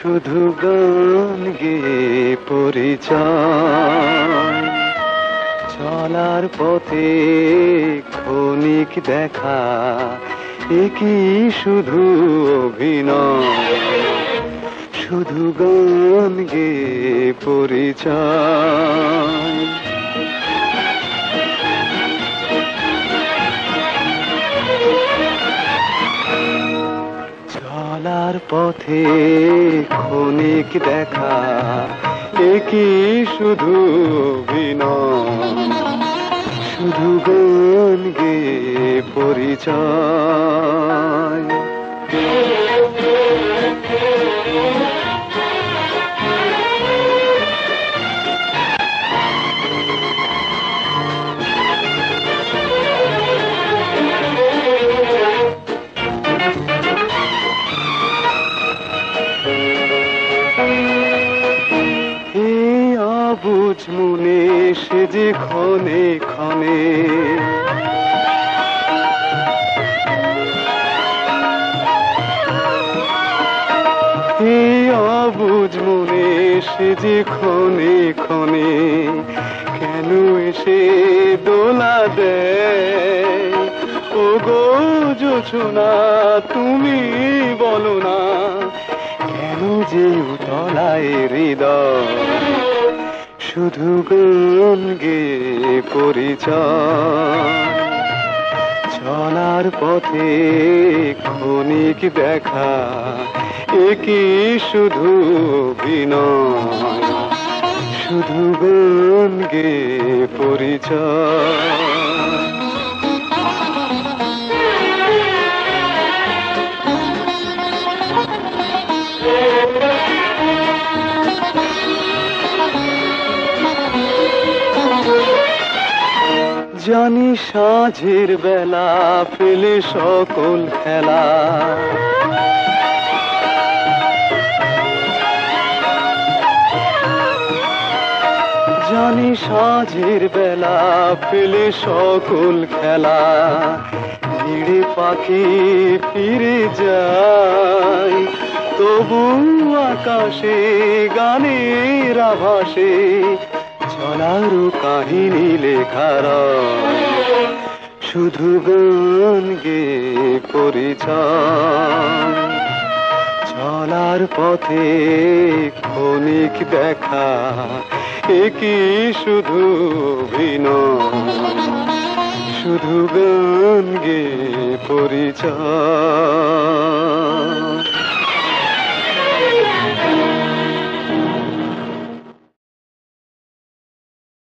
শুধু গান গেয়ে পরিচয়, চলার পথে ক্ষণিক দেখা, একই শুধু অভিনয়। শুধু গান গেয়ে পরিচয়, চলার পথে ক্ষণিক দেখা, একই শুধু অভিনয়। শুধু গান গেয়ে পরিচয়। বুঝ মনে সে যে ক্ষণে ক্ষণে, অবুঝ মনে সে যে ক্ষণে ক্ষণে, কেন এসে দোলা দেয়। ও গো জোছনা তুমি বলো না, কেন যে উতলায় হৃদয়। শুধু গান গেয়ে পরিচয়, চলার পথে ক্ষণিক দেখা, একই শুধু অভিনয়। শুধু গান গেয়ে পরিচয়। জানি সাঁঝের বেলা ফেলে সকল খেলা, জানি সাঁঝের বেলা ফেলে সকল খেলা, নিড়ে পাখি ফিরে যায়। তবু আকাশে গানের আভাসে চলার কাহিনী লেখার। শুধু গান গেয়ে পরিচয়, চলার পথে ক্ষণিক দেখা, একই শুধু অভিনয়। শুধু গান গেয়ে পরিচয়।